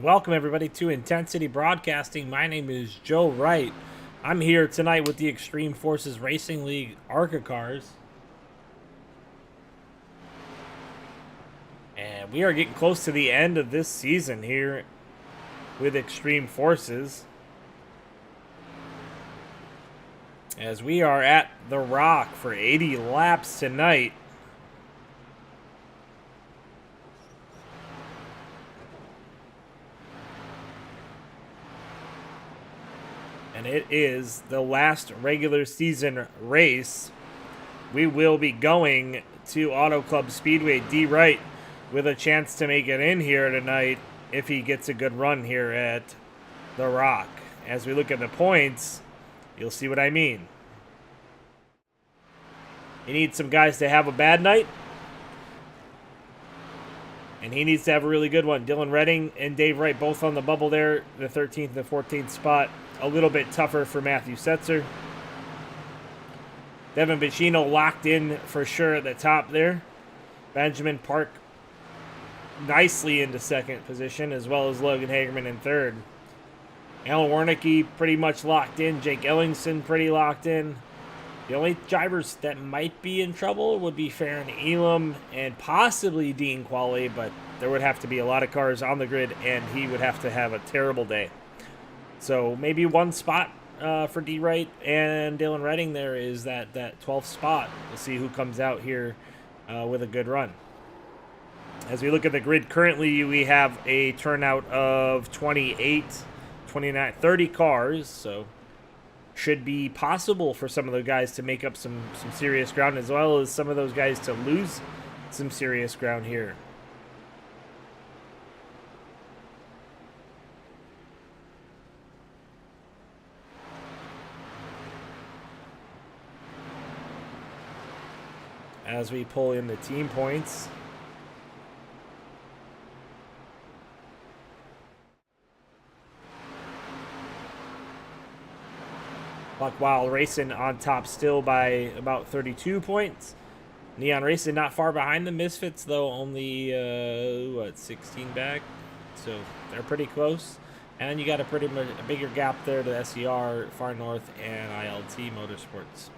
Welcome, everybody, to Intensity Broadcasting. My name is Joe Wright. I'm here tonight with the Extreme Forces Racing League ARCA cars. And we are getting close to the end of this season here with Extreme Forces, as we are at the Rock for 80 laps tonight. And it is the last regular season race. We will be going to Auto Club Speedway. D. Wright with a chance to make it in here tonight if he gets a good run here at the Rock. As we look at the points, you'll see what I mean. He needs some guys to have a bad night, and he needs to have a really good one. Dylan Redding and Dave Wright both on the bubble there, the 13th and the 14th spot. A little bit tougher for Matthew Setzer. Devin Bacino locked in for sure at the top there. Benjamin Park nicely into second position, as well as Logan Hagerman in third. Alan Warnicki pretty much locked in. Jake Ellingson pretty locked in. The only drivers that might be in trouble would be Farron Elam and possibly Dean Qualley, but there would have to be a lot of cars on the grid, and he would have to have a terrible day. So maybe one spot for D. Wright and Dylan Redding there is that 12th spot. We'll see who comes out here with a good run. As we look at the grid currently, we have a turnout of 28, 29, 30 cars. So should be possible for some of the guys to make up some serious ground, as well as some of those guys to lose some serious ground here. As we pull in the team points. Buck Wild Racing on top still by about 32 points. Neon Racing not far behind the Misfits, though, only, 16 back? So they're pretty close. And then you got a pretty much a bigger gap there to SER, Far North, and ILT Motorsports.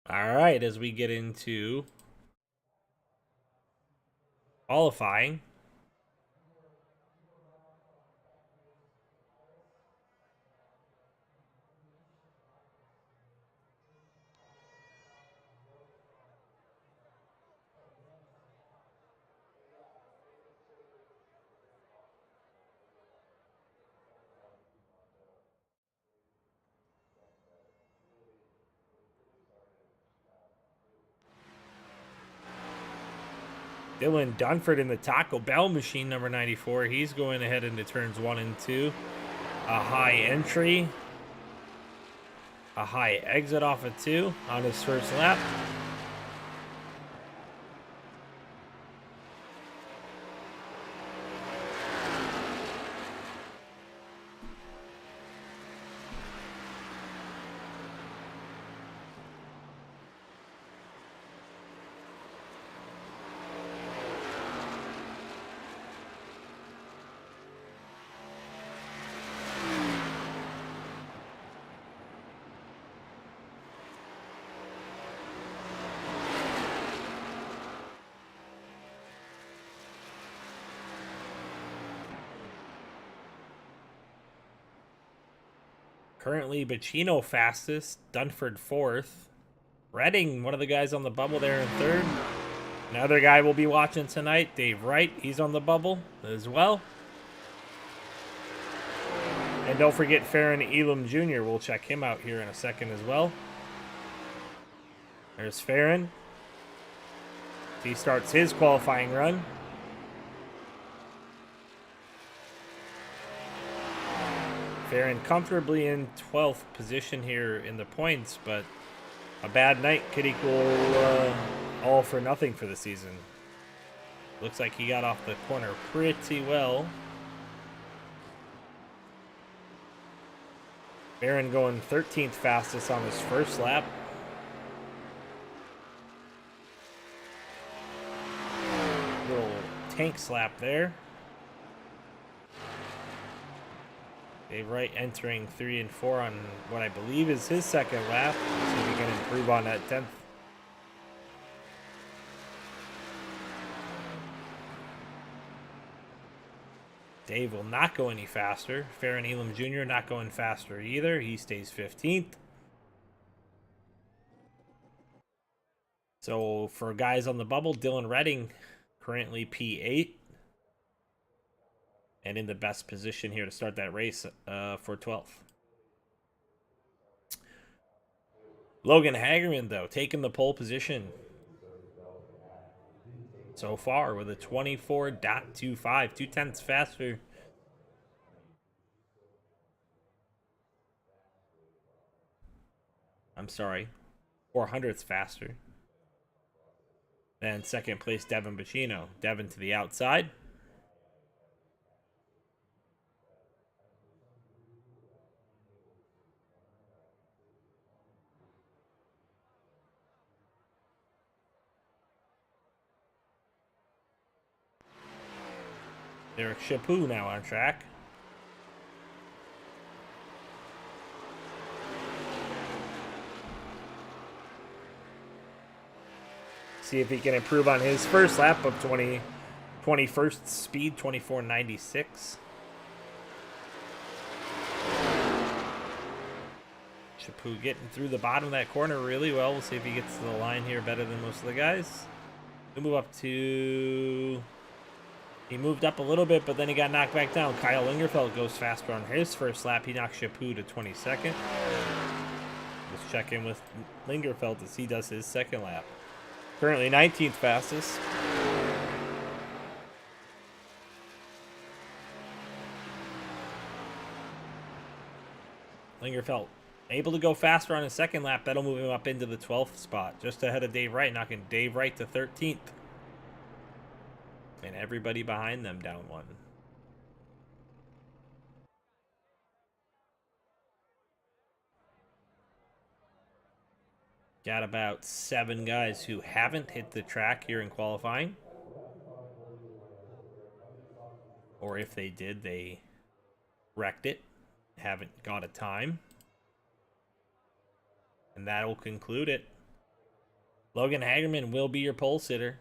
All right, as we get into qualifying. Dylan Dunford in the Taco Bell machine, number 94. He's going ahead into turns 1 and 2. A high entry. A high exit off of 2 on his first lap. Currently, Bacino fastest, Dunford 4th. Redding, one of the guys on the bubble there in 3rd. Another guy we'll be watching tonight, Dave Wright. He's on the bubble as well. And don't forget Farron Elam Jr. We'll check him out here in a second as well. There's Farron. He starts his qualifying run. Farron comfortably in 12th position here in the points, but a bad night could equal all for nothing for the season. Looks like he got off the corner pretty well. Farron going 13th fastest on his first lap. Little tank slap there. Dave Wright entering 3 and 4 on what I believe is his second lap. See if he can improve on that 10th. Dave will not go any faster. Farron Elam Jr. not going faster either. He stays 15th. So for guys on the bubble, Dylan Redding currently P8. And in the best position here to start that race for 12th. Logan Hagerman, though, taking the pole position so far with a 24.25, 0.2 faster. I'm sorry, 0.04 faster than second place Devin Bacino. Devin to the outside. Derek Chaput now on track. See if he can improve on his first lap of 21st speed, 24.96. Chaput getting through the bottom of that corner really well. We'll see if he gets to the line here better than most of the guys. He'll move up to... He moved up a little bit, but then he got knocked back down. Kyle Lingerfeld goes faster on his first lap. He knocks Chaput to 22nd. Let's check in with Lingerfeld as he does his second lap. Currently 19th fastest. Lingerfeld able to go faster on his second lap. That'll move him up into the 12th spot, just ahead of Dave Wright, knocking Dave Wright to 13th. And everybody behind them down one. Got about 7 guys who haven't hit the track here in qualifying. Or if they did, they wrecked it. Haven't got a time. And that'll conclude it. Logan Hagerman will be your pole sitter.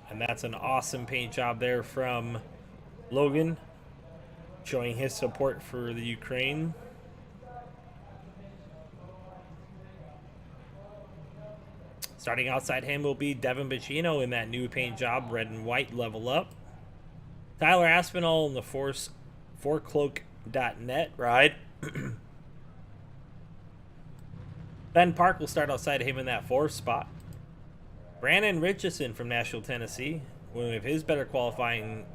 And that's an awesome paint job there from Logan, showing his support for the Ukraine. Starting outside him will be Devin Bacino in that new paint job, red and white level up. Tyler Aspinall in the fourcloak.net ride. Ben Park will start outside of him in that 4th spot. Brandon Richardson from Nashville, Tennessee, one of his better qualifying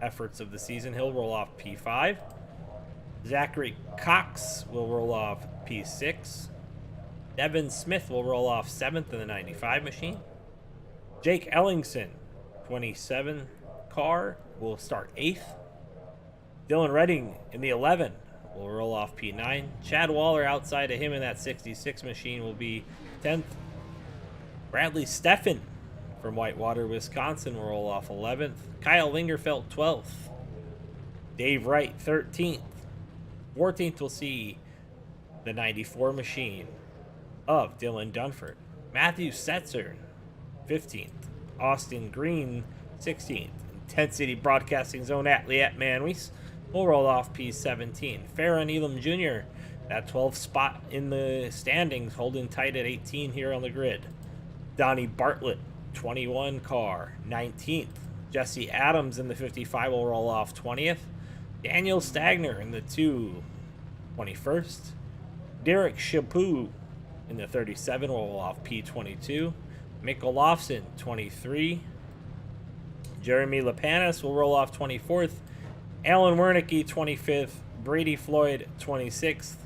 efforts of the season, he'll roll off P5. Zachary Cox will roll off P6. Devin Smith will roll off 7th in the 95 machine. Jake Ellingson, 27 car, will start 8th. Dylan Redding in the 11 will roll off P9. Chad Waller outside of him in that 66 machine will be 10th. Bradley Steffen from Whitewater, Wisconsin will roll off 11th. Kyle Lingerfeld, 12th. Dave Wright, 13th. 14th, we'll see the 94 machine of Dylan Dunford. Matthew Setzer, 15th. Austin Green, 16th. Intensity Broadcasting Zone Atliet Manwis will roll off P17. Farron Elam Jr., that 12th spot in the standings, holding tight at 18 here on the grid. Donnie Bartlett, 21 car, 19th. Jesse Adams in the 55 will roll off 20th. Daniel Stagner in the 2, 21st. Derek Chaput in the 37 will roll off P22. Mick Olofsson, 23. Jeremy Lapanis will roll off 24th. Alan Wernicke, 25th. Brady Floyd, 26th.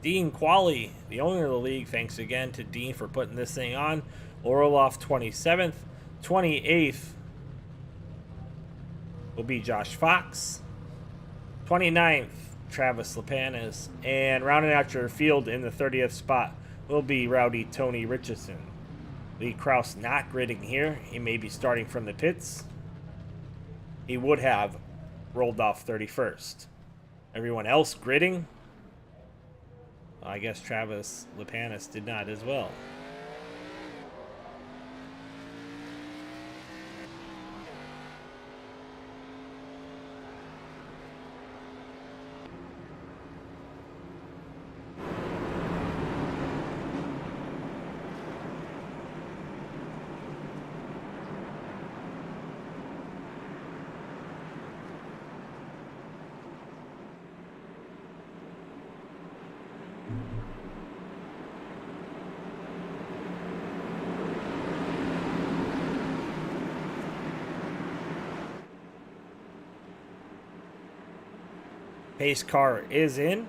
Dean Qualley, the owner of the league, thanks again to Dean for putting this thing on, will roll off 27th. 28th will be Josh Fox. 29th, Travis Lapanis. And rounding out your field in the 30th spot will be Rowdy Tony Richardson. Lee Kraus not gridding here. He may be starting from the pits. He would have rolled off 31st. Everyone else gridding. I guess Travis Lapanis did not as well. Pace car is in.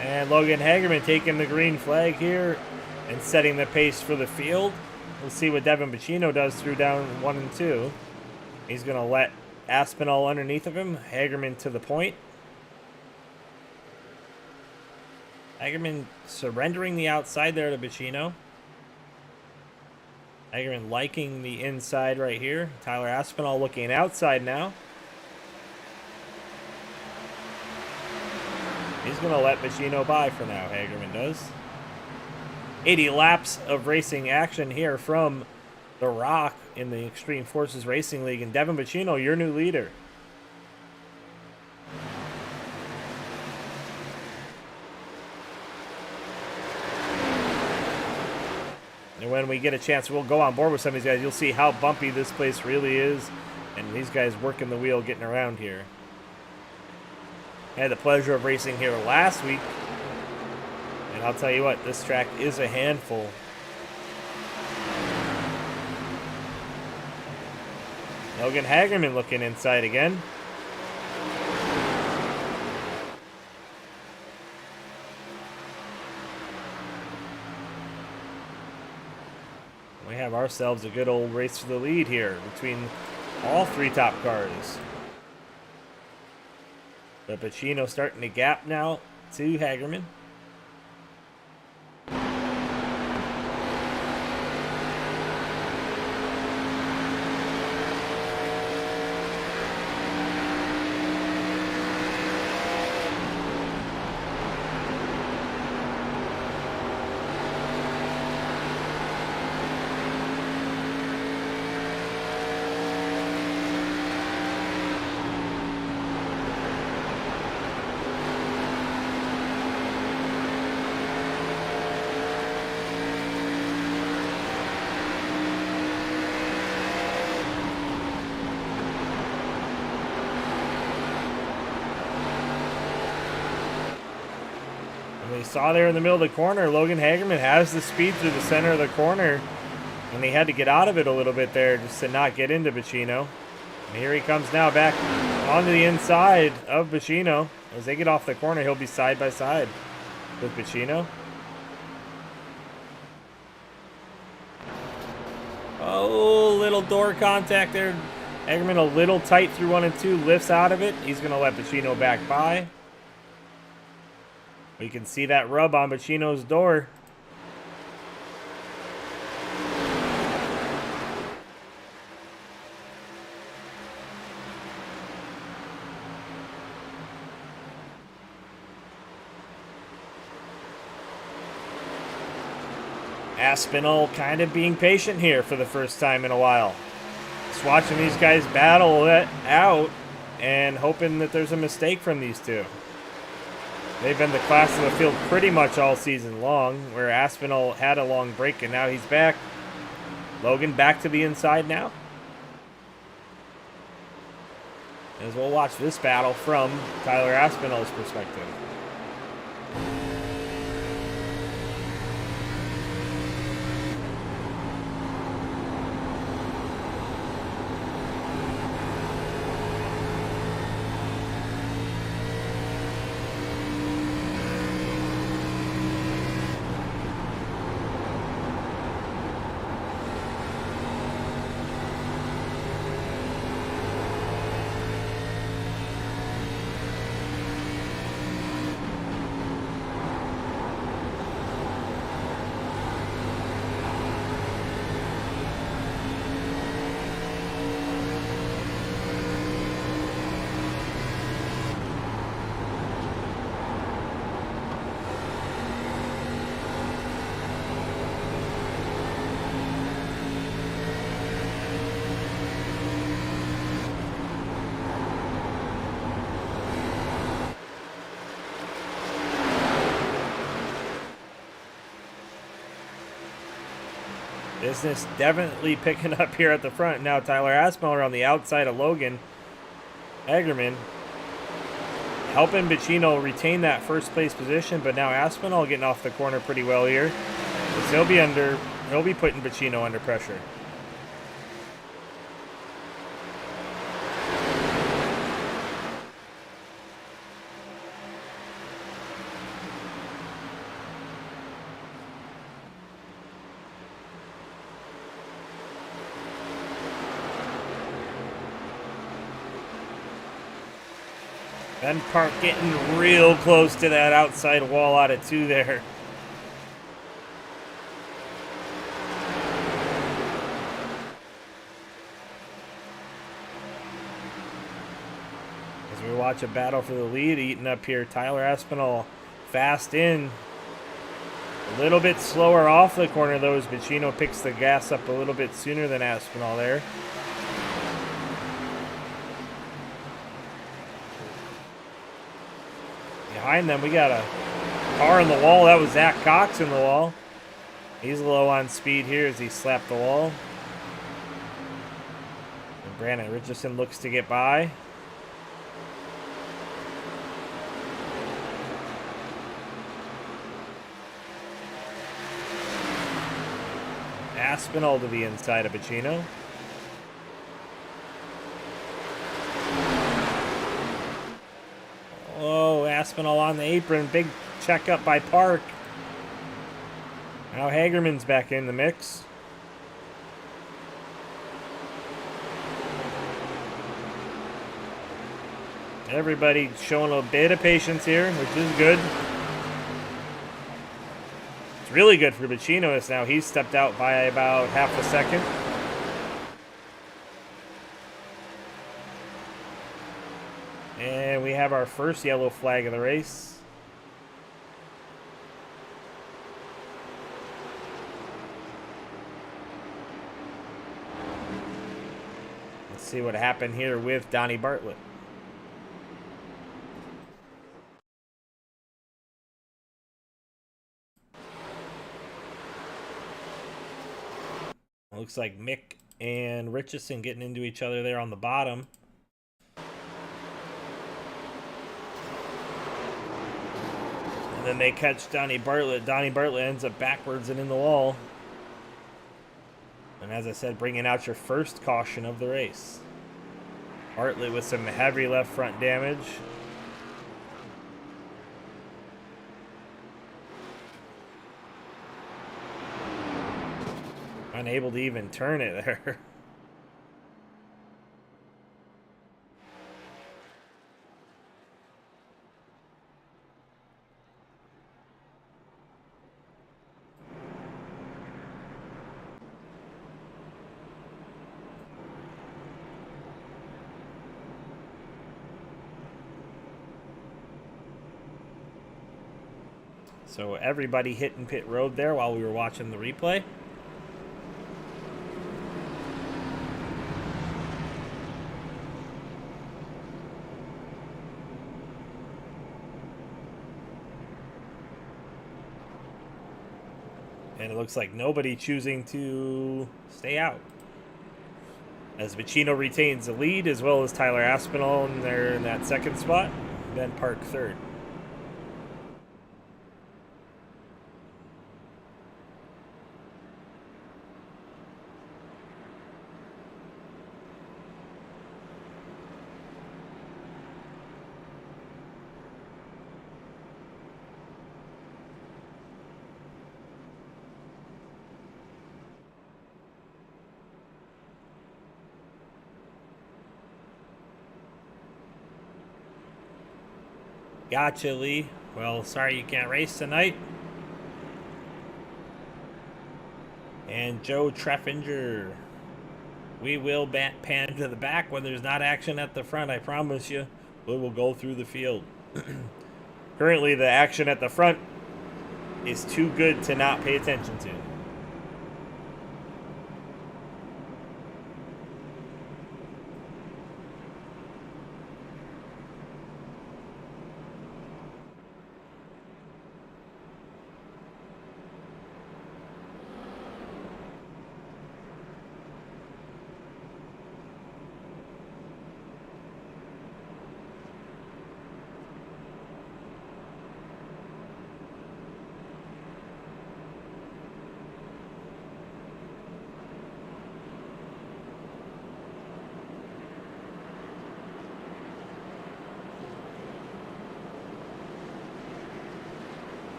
And Logan Hagerman taking the green flag here and setting the pace for the field. We'll see what Devin Bacino does through down 1 and 2. He's going to let Aspinall underneath of him. Hagerman to the point. Hagerman surrendering the outside there to Bacino. Hagerman liking the inside right here. Tyler Aspinall looking outside now. He's going to let Bacino by for now, Hagerman does. 80 laps of racing action here from The Rock in the Extreme Forces Racing League. And Devin Bacino, your new leader. And when we get a chance, we'll go on board with some of these guys. You'll see how bumpy this place really is. And these guys working the wheel, getting around here. I had the pleasure of racing here last week. And I'll tell you what, this track is a handful. Logan Hagerman looking inside again. We have ourselves a good old race for the lead here between all three top cars. But Bacino starting to gap now to Hagerman. We saw there in the middle of the corner, Logan Hagerman has the speed through the center of the corner, and he had to get out of it a little bit there just to not get into Bacino. And here he comes now back onto the inside of Bacino. As they get off the corner, he'll be side by side with Bacino. Oh, little door contact there. Hagerman a little tight through 1 and 2, lifts out of it. He's going to let Bacino back by. We can see that rub on Bacino's door. Aspinall kind of being patient here for the first time in a while. Just watching these guys battle it out and hoping that there's a mistake from these two. They've been the class of the field pretty much all season long, where Aspinall had a long break and now he's back. Logan back to the inside now. As we'll watch this battle from Tyler Aspinall's perspective. Business definitely picking up here at the front. Now Tyler Aspinall on the outside of Logan Hagerman, helping Bacino retain that first place position, but now Aspinall getting off the corner pretty well here. So he'll be putting Bacino under pressure. Ben Park getting real close to that outside wall out of 2 there. As we watch a battle for the lead, eating up here. Tyler Aspinall fast in. A little bit slower off the corner, though, as Bacino picks the gas up a little bit sooner than Aspinall there. Behind them, we got a car in the wall. That was Zach Cox in the wall. He's low on speed here as he slapped the wall. And Brandon Richardson looks to get by. Aspinall to the inside of Bacino. Oh, Aspinall on the apron. Big checkup by Park. Now Hagerman's back in the mix. Everybody showing a bit of patience here, which is good. It's really good for Bacino as now he's stepped out by about half a second. And we have our first yellow flag of the race. Let's see what happened here with Donnie Bartlett. Looks like Mick and Richardson getting into each other there on the bottom. And then they catch Donnie Bartlett. Donnie Bartlett ends up backwards and in the wall. And as I said, bringing out your first caution of the race. Bartlett with some heavy left front damage. Unable to even turn it there. So everybody hitting pit road there while we were watching the replay. And it looks like nobody choosing to stay out. As Bacino retains the lead, as well as Tyler Aspinall in there in that second spot. Ben Park third. Gotcha, Lee. Well, sorry you can't race tonight. And Joe Treffinger. We will pan to the back when there's not action at the front, I promise you. We will go through the field. Currently, the action at the front is too good to not pay attention to.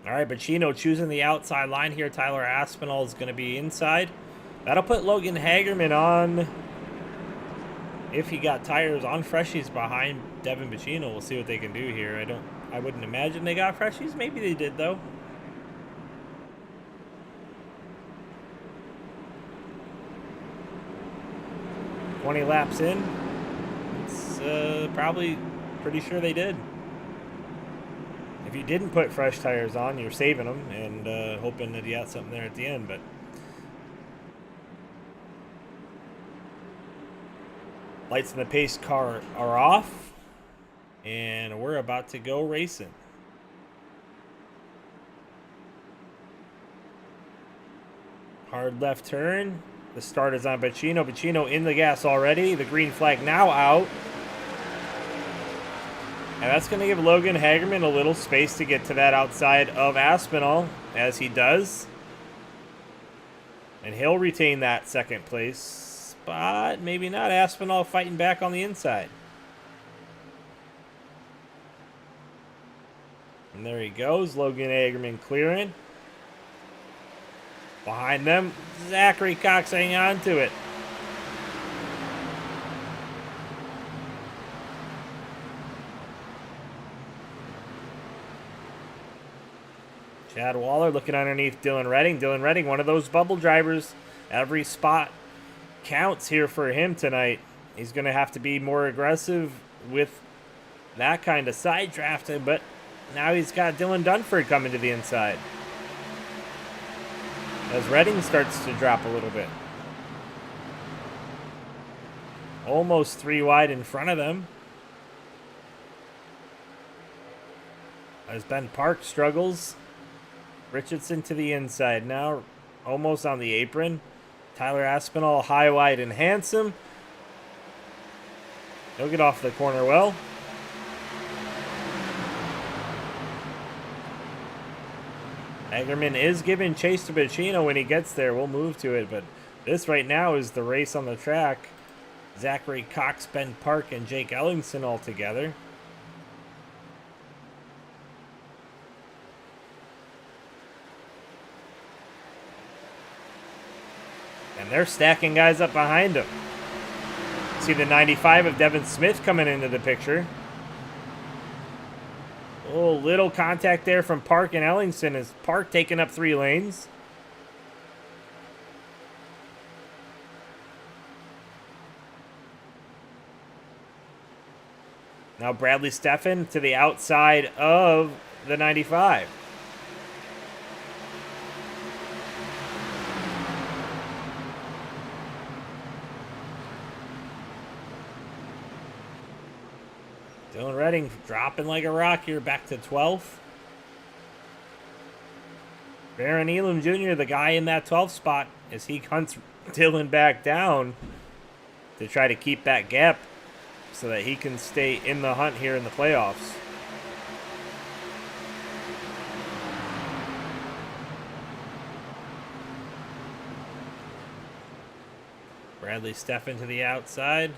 All right, Bacino choosing the outside line here. Tyler Aspinall is going to be inside. That'll put Logan Hagerman on if he got tires on freshies behind Devin Bacino. We'll see what they can do here. I wouldn't imagine they got freshies. Maybe they did, though. $20 laps in. It's probably pretty sure they did. If you didn't put fresh tires on, you're saving them and hoping that you got something there at the end. But lights in the pace car are off, and we're about to go racing. Hard left turn. The start is on Bacino. Bacino in the gas already. The green flag now out. And that's going to give Logan Hagerman a little space to get to that outside of Aspinall, as he does. And he'll retain that second place spot. Maybe not. Aspinall fighting back on the inside. And there he goes. Logan Hagerman clearing. Behind them, Zachary Cox hanging on to it. Chad Waller looking underneath Dylan Redding. Dylan Redding, one of those bubble drivers. Every spot counts here for him tonight. He's going to have to be more aggressive with that kind of side drafting, but now he's got Dylan Dunford coming to the inside as Redding starts to drop a little bit. Almost 3 wide in front of them. As Ben Park struggles. Richardson to the inside now, almost on the apron. Tyler Aspinall high, wide, and handsome. He'll get off the corner well. Hagerman is giving chase to Bacino when he gets there. We'll move to it, but this right now is the race on the track. Zachary Cox, Ben Park, and Jake Ellingson all together. And they're stacking guys up behind him. See the 95 of Devin Smith coming into the picture. Oh, little contact there from Park and Ellingson as Park taking up 3 lanes. Now Bradley Steffen to the outside of the 95. Dylan Redding dropping like a rock here, back to 12th. Baron Elam Jr., the guy in that 12th spot, as he hunts Dylan back down to try to keep that gap so that he can stay in the hunt here in the playoffs. Bradley Steffen to the outside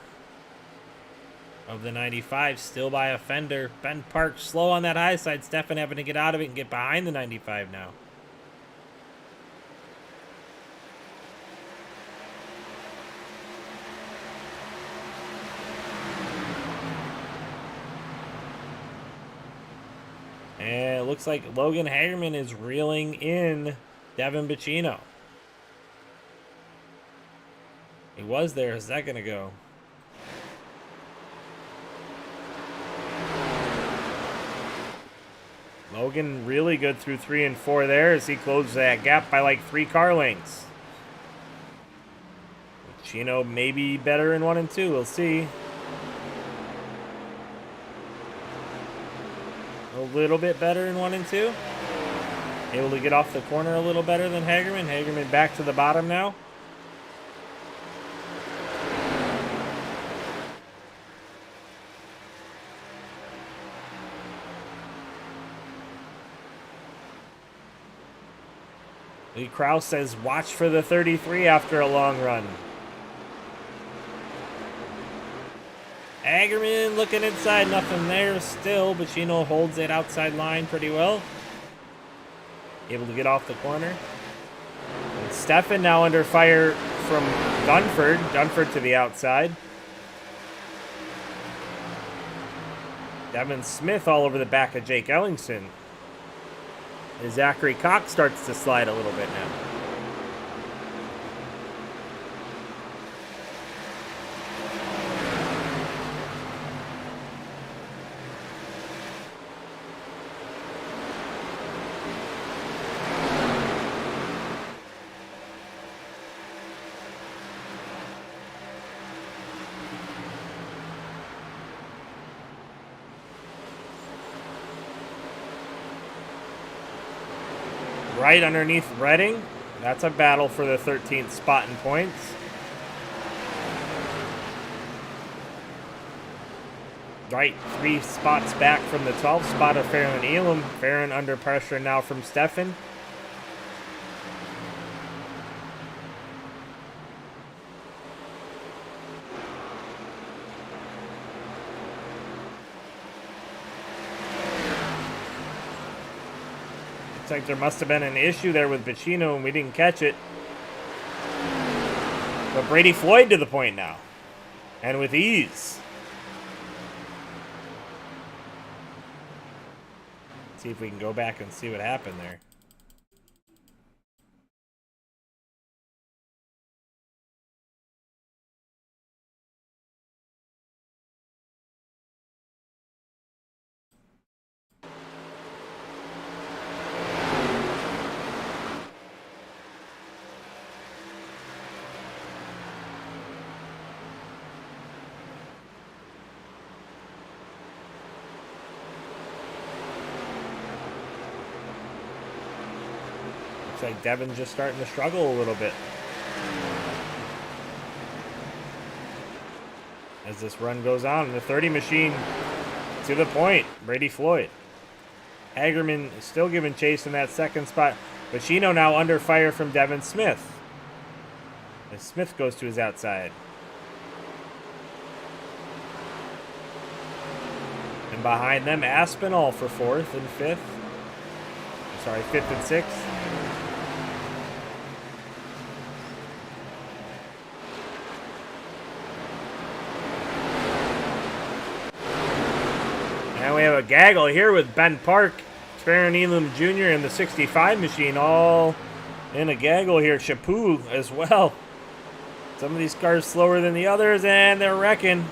of the 95, still by a fender. Ben Park slow on that high side. Steffen having to get out of it and get behind the 95 now. And it looks like Logan Hagerman is reeling in Devin Bacino. He was there a second ago. Logan really good through 3 and 4 there as he closes that gap by like 3 car lengths. Chino maybe better in 1 and 2. We'll see. A little bit better in 1 and 2. Able to get off the corner a little better than Hagerman. Hagerman back to the bottom now. Lee Krause says, watch for the 33 after a long run. Hagerman looking inside, nothing there still. Bacino holds it outside line pretty well. Able to get off the corner. And Steffen now under fire from Dunford. Dunford to the outside. Devin Smith all over the back of Jake Ellingson. As Zachary Cox starts to slide a little bit now. Right underneath Redding. That's a battle for the 13th spot in points. Right, 3 spots back from the 12th spot of Farron Elam. Farron under pressure now from Stefan. Looks like there must have been an issue there with Bacino and we didn't catch it. But Brady Floyd to the point now. And with ease. Let's see if we can go back and see what happened there. Looks like Devin's just starting to struggle a little bit. As this run goes on, the 30 machine to the point. Brady Floyd. Hagerman is still giving chase in that second spot. Bacino now under fire from Devin Smith. As Smith goes to his outside. And behind them, Aspinall for 4th and 5th. Sorry, 5th and 6th. And we have a gaggle here with Ben Park, Farron Elam Jr. and the 65 machine all in a gaggle here. Chaput as well. Some of these cars slower than the others, and they're wrecking.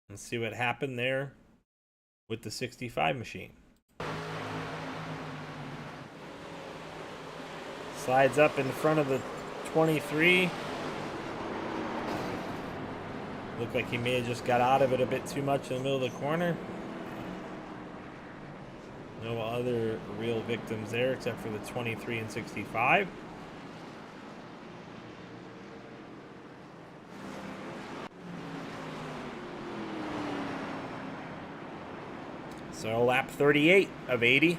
Let's see what happened there with the 65 machine. Slides up in front of the 23. Looked like he may have just got out of it a bit too much in the middle of the corner. No other real victims there except for the 23 and 65. So lap 38 of 80.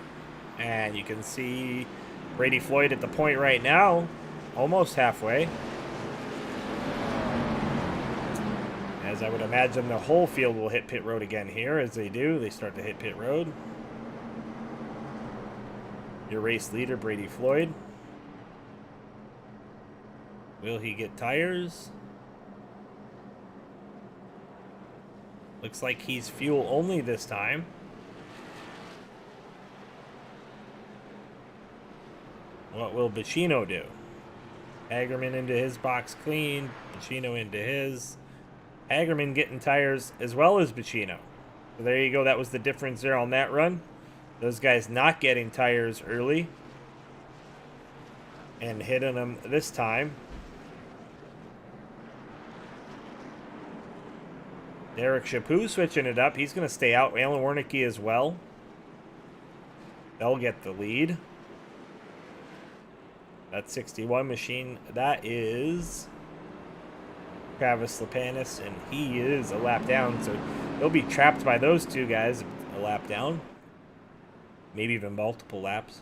And you can see Brady Floyd at the point right now, almost halfway. As I would imagine the whole field will hit pit road again here. As they do, they start to hit pit road. Your race leader, Brady Floyd. Will he get tires? Looks like he's fuel only this time. What will Bacino do? Hagerman into his box clean. Bacino into his. Hagerman getting tires as well as Bacino. So there you go. That was the difference there on that run. Those guys not getting tires early. And hitting them this time. Derek Chaput switching it up. He's going to stay out. Alan Wernicke as well. They'll get the lead. That 61 machine, that is Travis Lepanis, and he is a lap down, so he'll be trapped by those two guys a lap down. Maybe even multiple laps.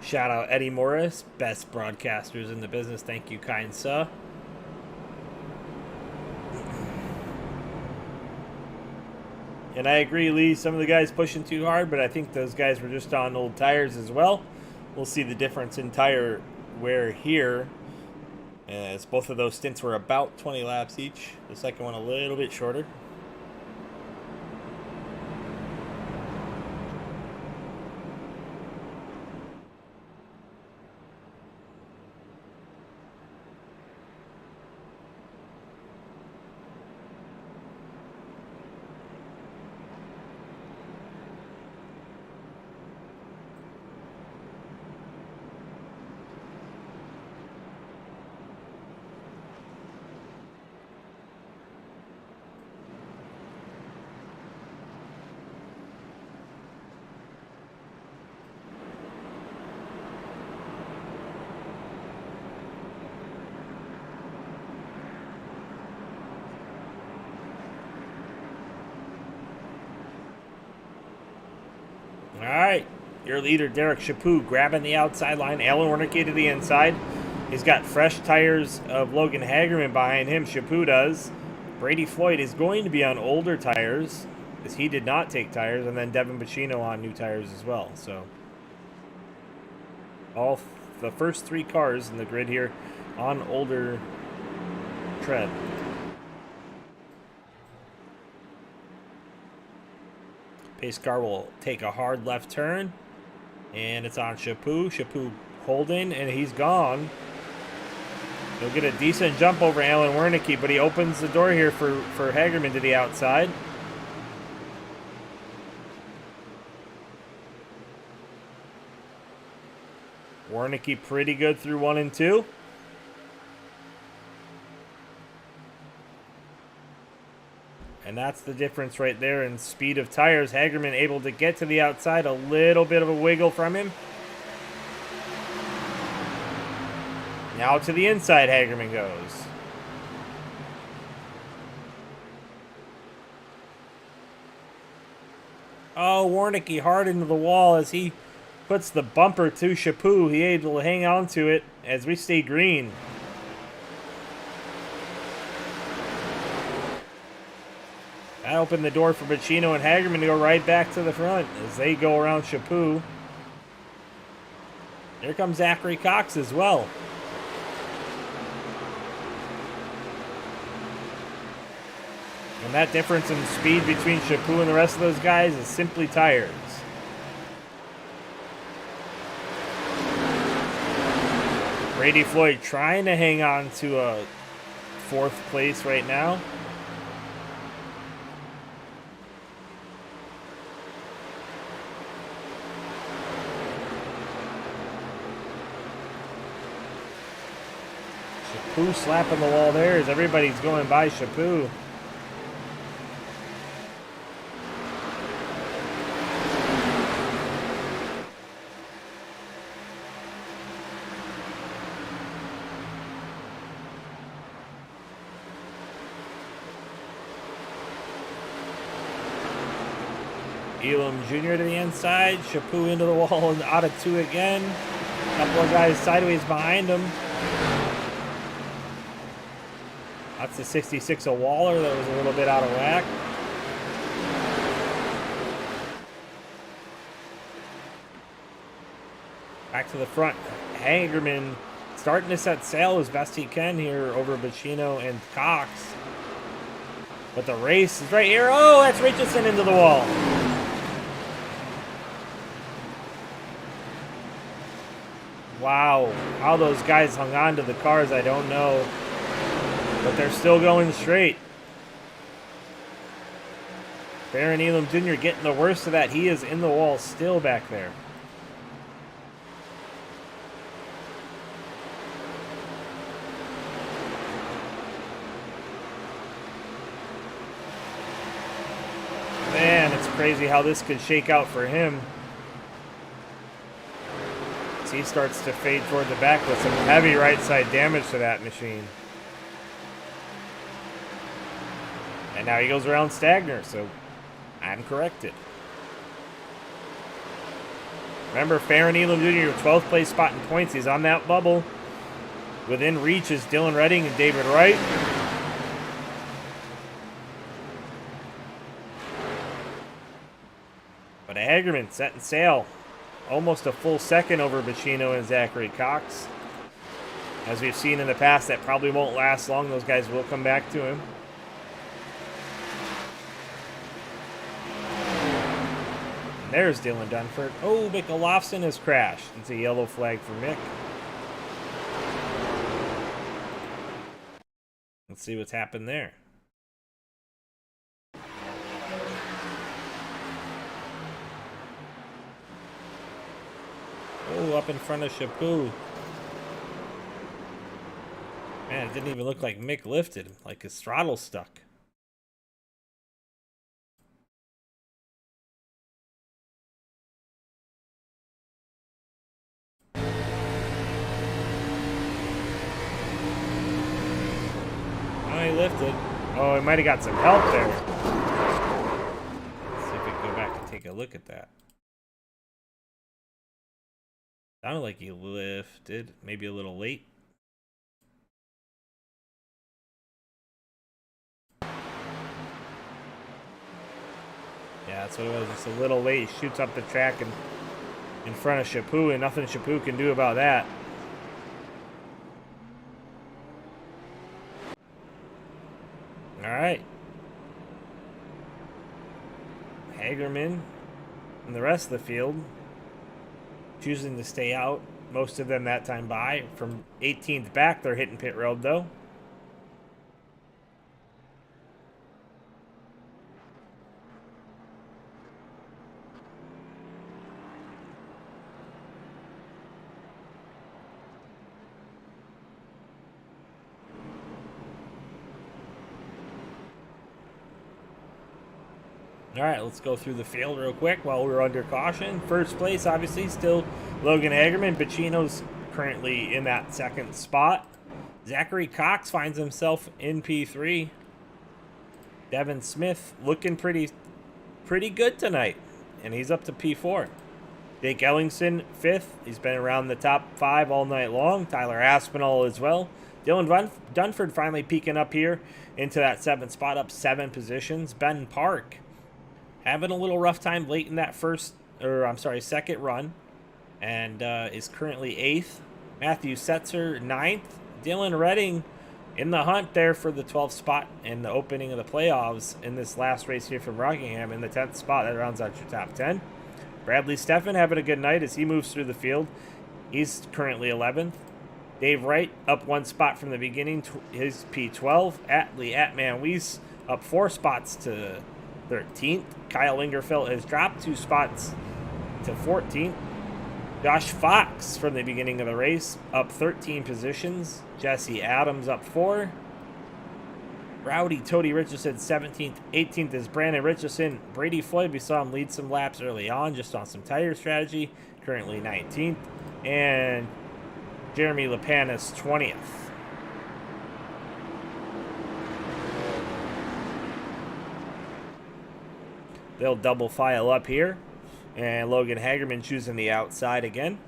Shout out Eddie Morris, best broadcasters in the business. Thank you, kind sir. And I agree, Lee, some of the guys pushing too hard, but I think those guys were just on old tires as well. We'll see the difference in tire wear here, as both of those stints were about 20 laps each. The second one a little bit shorter. All right, your leader, Derek Chaput, grabbing the outside line. Alan Wernicke to the inside. He's got fresh tires of Logan Hagerman behind him. Chaput does. Brady Floyd is going to be on older tires, as he did not take tires, and then Devin Bacino on new tires as well. So all the first three cars in the grid here on older tread. Pace car will take a hard left turn, and it's on Chaput. Chaput holding, and he's gone. He'll get a decent jump over Alan Wernicke, but he opens the door here for Hagerman to the outside. Wernicke pretty good through 1 and 2. And that's the difference right there in speed of tires. Hagerman able to get to the outside, a little bit of a wiggle from him. Now to the inside Hagerman goes. Oh, Wernicke hard into the wall as he puts the bumper to Chaput. He able to hang on to it as we stay green. That opened the door for Bacino and Hagerman to go right back to the front as they go around Chaput. Here comes Zachary Cox as well. And that difference in speed between Chaput and the rest of those guys is simply tires. Brady Floyd trying to hang on to a 4th place right now. Chaput slapping the wall there as everybody's going by Chaput. Elam Jr. to the inside. Chaput into the wall and out of 2 again. A couple of guys sideways behind him. That's the 66 of Waller that was a little bit out of whack. Back to the front. Hagerman starting to set sail as best he can here over Bacino and Cox. But the race is right here. Oh, that's Richardson into the wall. Wow. How those guys hung on to the cars, I don't know. But they're still going straight. Baron Elam Jr. getting the worst of that. He is in the wall still back there. Man, it's crazy how this could shake out for him. As he starts to fade toward the back with some heavy right side damage to that machine. And now he goes around Stagner, so I'm corrected. Remember, Farron Elam Jr., your 12th place spot in points. He's on that bubble. Within reach is Dylan Redding and David Wright. But Hagerman setting sail. Almost a full second over Bacino and Zachary Cox. As we've seen in the past, that probably won't last long. Those guys will come back to him. And there's Dylan Dunford. Oh, Mick Olofsson has crashed. It's a yellow flag for Mick. Let's see what's happened there. Oh, up in front of Chaput. Man, it didn't even look like Mick lifted, like his throttle stuck. Oh, he lifted. Oh, he might have got some help there. Let's see if we can go back and take a look at that. Sounded like he lifted, maybe a little late. Yeah, that's what it was. Just a little late. He shoots up the track and in front of Chaput, and nothing Chaput can do about that. All right. Hagerman and the rest of the field choosing to stay out. Most of them that time by. From 18th back, they're hitting pit road, though. All right, let's go through the field real quick while we're under caution. First place, obviously, still Logan Hagerman. Bacino's currently in that second spot. Zachary Cox finds himself in P3. Devin Smith looking pretty good tonight, and he's up to P4. Jake Ellingson, 5th. He's been around the top 5 all night long. Tyler Aspinall as well. Dylan Dunford finally peeking up here into that 7th spot, up 7 positions. Ben Park having a little rough time late in that second run, and is currently 8th. Matthew Setzer, 9th. Dylan Redding in the hunt there for the 12th spot in the opening of the playoffs in this last race here from Rockingham in the 10th spot. That rounds out your top 10. Bradley Steffen having a good night as he moves through the field. He's currently 11th. Dave Wright up 1 spot from the beginning. His P12. Atlee Atman Weiss up 4 spots to 13th. Kyle Ingerfeld has dropped 2 spots to 14th. Josh Fox from the beginning of the race up 13 positions. Jesse Adams up 4. Rowdy Tody Richardson 17th. 18th is Brandon Richardson. Brady Floyd, we saw him lead some laps early on just on some tire strategy. Currently 19th. And Jeremy Lepanis 20th. They'll double file up here. And Logan Hagerman choosing the outside again.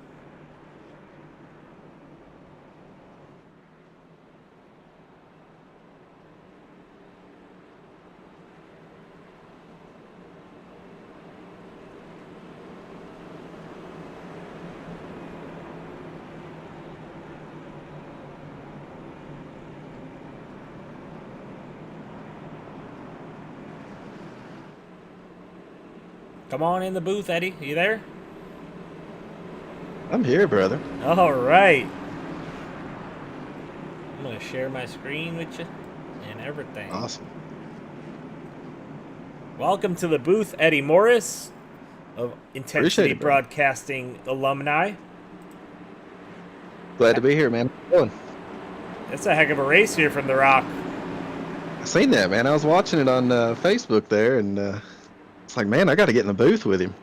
Come on in the booth, Eddie. Are you there? I'm here, brother. All right. I'm going to share my screen with you and everything. Awesome. Welcome to the booth, Eddie Morris of Intensity it, Broadcasting alumni. Glad to be here, man. How you doing? It's a heck of a race here from the Rock. I seen that, man. I was watching it on Facebook there, and it's like, man, I got to get in the booth with him.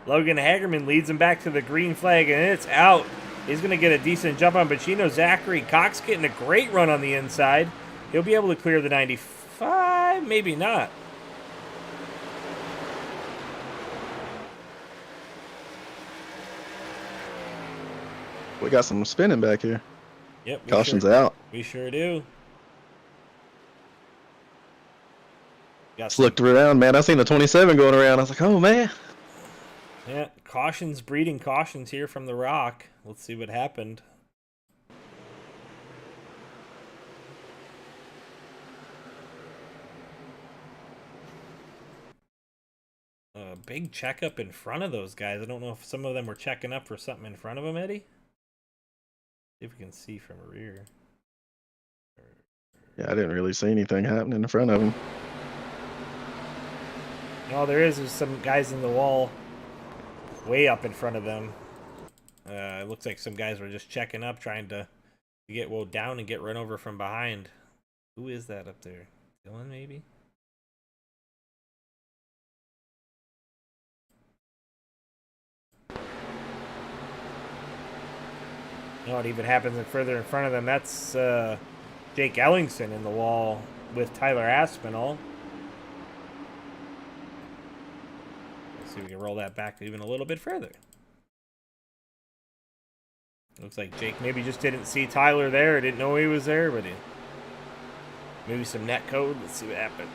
Logan Hagerman leads him back to the green flag, and it's out. He's going to get a decent jump on Bacino. Zachary Cox getting a great run on the inside. He'll be able to clear the 95, maybe not. We got some spinning back here. Yep. Caution's out. We sure do. Just looked around, man. I seen the 27 going around. I was like, oh, man. Yeah, cautions breeding cautions here from the Rock. Let's see what happened. A big checkup in front of those guys. I don't know if some of them were checking up for something in front of them, Eddie. See if we can see from a rear. Yeah, I didn't really see anything happening in front of them. All there is some guys in the wall way up in front of them. It looks like some guys were just checking up, trying to get woed down and get run over from behind. Who is that up there? Dylan, maybe? No, it even happens further in front of them. That's Jake Ellingson in the wall with Tyler Aspinall. Let's see if we can roll that back even a little bit further. Looks like Jake maybe just didn't see Tyler there, didn't know he was there, but maybe some net code. Let's see what happened.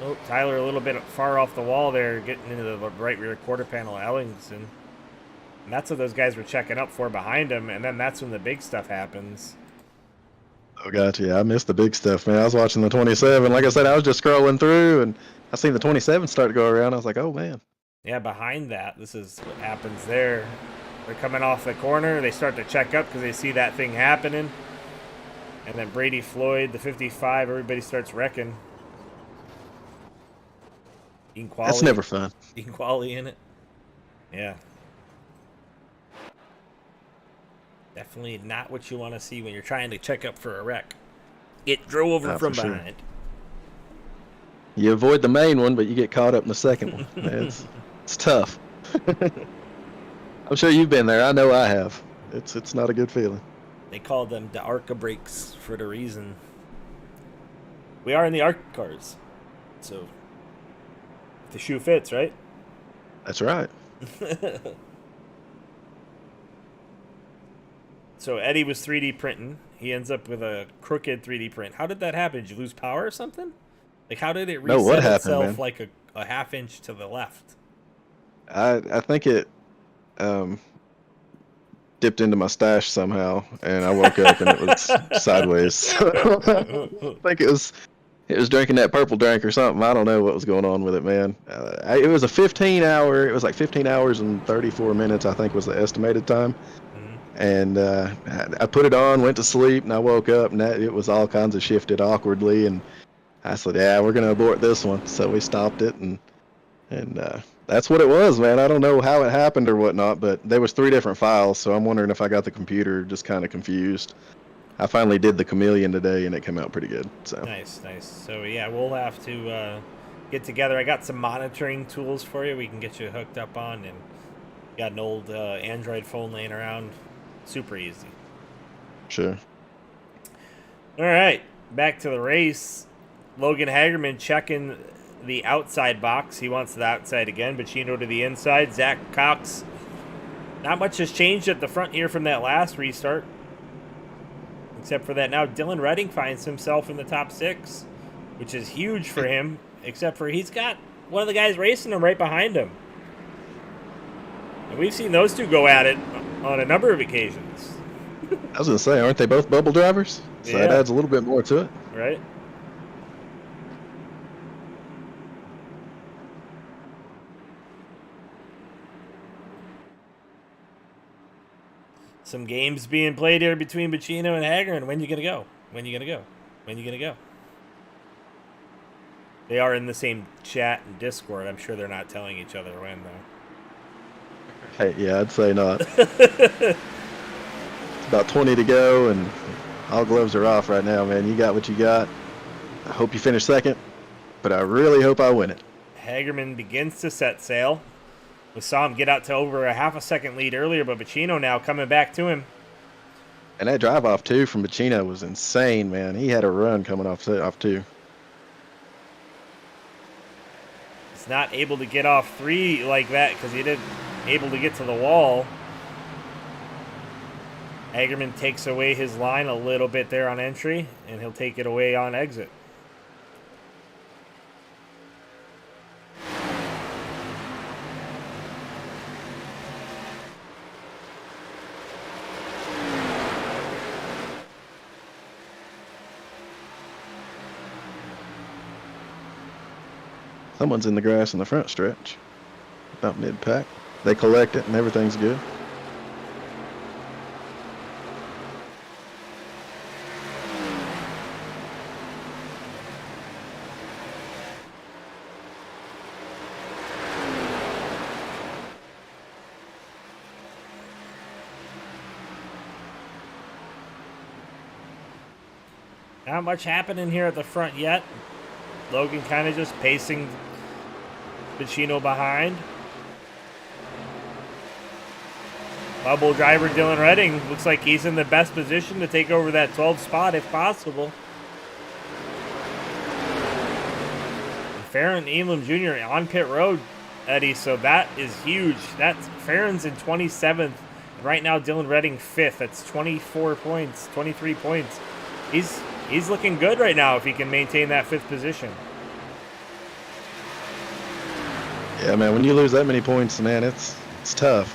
Oh, Tyler a little bit far off the wall there, getting into the right rear quarter panel of Ellingson. And that's what those guys were checking up for behind him, and then that's when the big stuff happens. Oh, gotcha. Yeah, I missed the big stuff, man. I was watching the 27. Like I said, I was just scrolling through, and I seen the 27 start to go around. I was like, oh, man. Yeah, behind that, this is what happens there. They're coming off the corner. They start to check up because they see that thing happening. And then Brady Floyd, the 55, everybody starts wrecking. Equality. That's never fun. Equality in it. Yeah. Definitely not what you want to see when you're trying to check up for a wreck. It drove over from behind. Sure. You avoid the main one, but you get caught up in the second one. It's tough. I'm sure you've been there. I know I have. It's not a good feeling. They call them the ARCA brakes for the reason. We are in the ARCA cars. So, if the shoe fits, right? That's right. So Eddie was 3D printing. He ends up with a crooked 3D print. How did that happen? Did you lose power or something? Like, how did it reset itself, man? Like a half inch to the left? I think it dipped into my stash somehow, and I woke up and it was sideways. I think it was drinking that purple drink or something. I don't know what was going on with it, man. It was a 15-hour. It was like 15 hours and 34 minutes, I think, was the estimated time. And I put it on, went to sleep, and I woke up, and it was all kinds of shifted awkwardly. And I said, "Yeah, we're gonna abort this one." So we stopped it, and that's what it was, man. I don't know how it happened or whatnot, but there was 3 different files, so I'm wondering if I got the computer just kind of confused. I finally did the chameleon today, and it came out pretty good. So nice. So yeah, we'll have to get together. I got some monitoring tools for you. We can get you hooked up on, and got an old Android phone laying around. Super easy. Sure. All right, back to the race. Logan Hagerman checking the outside box. He wants the outside again. Bacino to the inside. Zach Cox. Not much has changed at the front here from that last restart. Except for that now Dylan Redding finds himself in the top 6, which is huge for him, except for he's got one of the guys racing him right behind him. And we've seen those two go at it on a number of occasions. I was going to say, aren't they both bubble drivers? So that adds a little bit more to it. Right. Some games being played here between Bacino and Hagerman. When you going to go? When you going to go? When you going to go? They are in the same chat and Discord. I'm sure they're not telling each other when, though. Hey, yeah, I'd say not. It's about 20 to go, and all gloves are off right now, man. You got what you got. I hope you finish second, but I really hope I win it. Hagerman begins to set sail. We saw him get out to over a half a second lead earlier, but Bacino now coming back to him. And that drive off, too, from Bacino was insane, man. He had a run coming off too. He's not able to get off 3 like that because he didn't able to get to the wall. Hagerman takes away his line a little bit there on entry, and he'll take it away on exit. Someone's in the grass in the front stretch. About mid-pack. They collect it and everything's good. Not much happening here at the front yet. Logan kind of just pacing Pacino behind. Bubble driver Dylan Redding looks like he's in the best position to take over that 12th spot if possible. Farron Elam Jr. on pit road, Eddie, so that is huge. That's Farron's in 27th. Right now, Dylan Redding 5th. That's 24 points, 23 points. He's looking good right now if he can maintain that 5th position. Yeah, man, when you lose that many points, man, it's tough.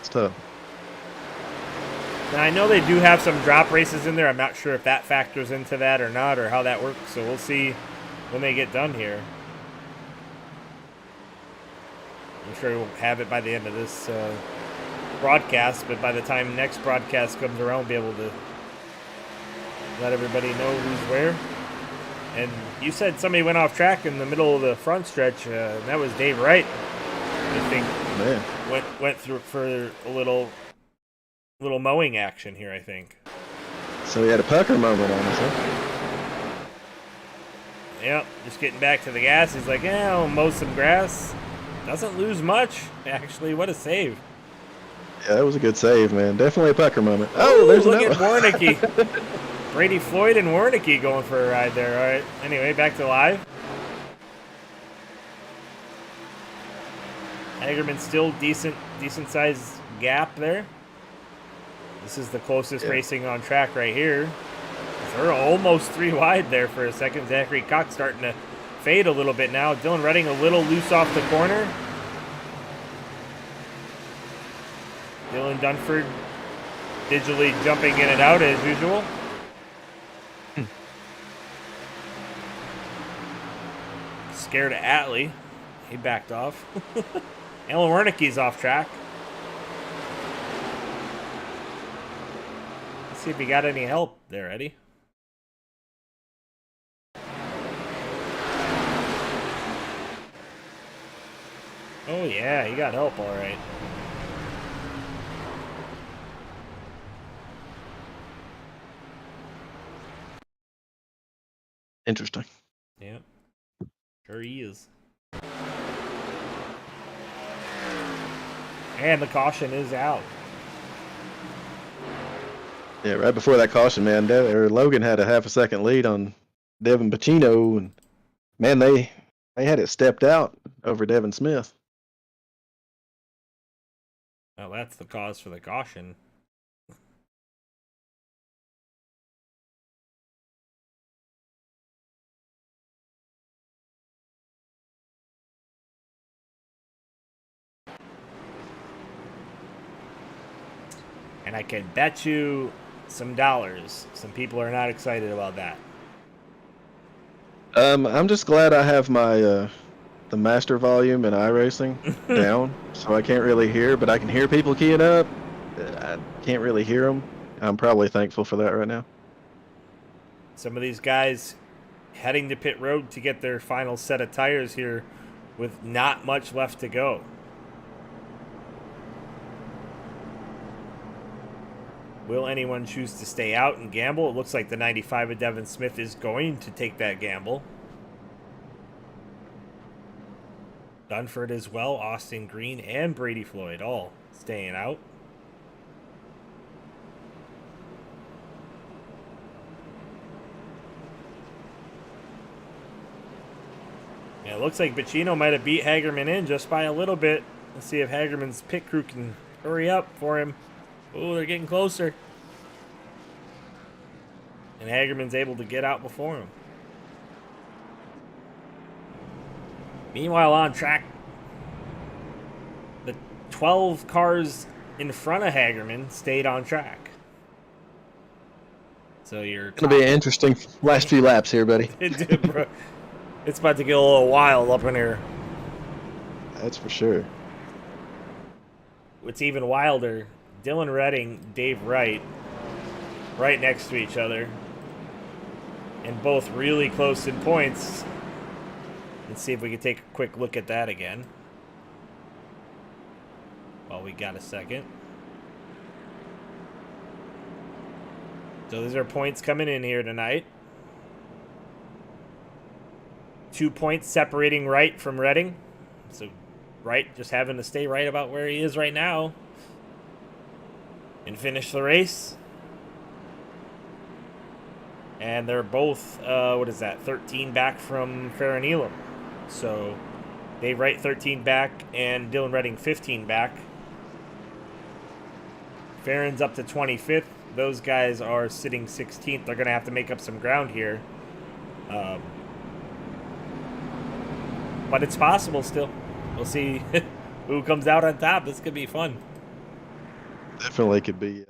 It's tough. Now, I know they do have some drop races in there. I'm not sure if that factors into that or not, or how that works, so we'll see when they get done here. I'm sure we'll have it by the end of this broadcast, but by the time next broadcast comes around, we'll be able to let everybody know who's where. And you said somebody went off track in the middle of the front stretch, and that was Dave Wright. I think Man. went through for a little mowing action here, I think. So he had a pucker moment on us, huh? Yep, just getting back to the gas. He's like, yeah, I'll mow some grass. Doesn't lose much, actually. What a save. Yeah, that was a good save, man. Definitely a pucker moment. Oh, there's look another at Warnicki. Brady Floyd and Warnicki going for a ride there. All right. Anyway, back to live. Hagerman still decent sized gap there. This is the closest racing on track right here. They're almost 3 wide there for a second. Zachary Cox starting to fade a little bit now. Dylan Redding a little loose off the corner. Dylan Dunford digitally jumping in and out as usual. Scared of Atlee. He backed off. Alan Wernicke's off track. Let's see if he got any help there, Eddie. Oh yeah, he got help all right. Interesting. Yep. Sure he is. And the caution is out. Yeah, right before that caution, man, Logan had a half a second lead on Devin Pacino, and man, they had it stepped out over Devin Smith. Well, that's the cause for the caution. And I can bet you some dollars. Some people are not excited about that. I'm just glad I have my the master volume in iRacing down, so I can't really hear, but I can hear people keying up. I can't really hear them. I'm probably thankful for that right now. Some of these guys heading to pit road to get their final set of tires here with not much left to go. Will anyone choose to stay out and gamble? It looks like the 95 of Devin Smith is going to take that gamble. Dunford as well, Austin Green and Brady Floyd all staying out. Yeah, it looks like Pacino might have beat Hagerman in just by a little bit. Let's see if Hagerman's pit crew can hurry up for him. Oh, they're getting closer. and Hagerman's able to get out before him. Meanwhile, on track, the 12 cars in front of Hagerman stayed on track. So you're Gonna be an interesting last few laps here, buddy. It's about to get a little wild up in here. That's for sure. What's even wilder, Dylan Redding, Dave Wright, right next to each other, and both really close in points. Let's see if we can take a quick look at that again. Well, we got a second. So these are points coming in here tonight. 2 points separating Wright from Redding. So Wright just having to stay right about where he is right now and finish the race. And they're both, 13 back from Farron Elam. So Dave Wright 13 back and Dylan Redding 15 back. Farron's up to 25th. Those guys are sitting 16th. They're going to have to make up some ground here. But it's possible still. We'll see who comes out on top. This could be fun. Definitely could be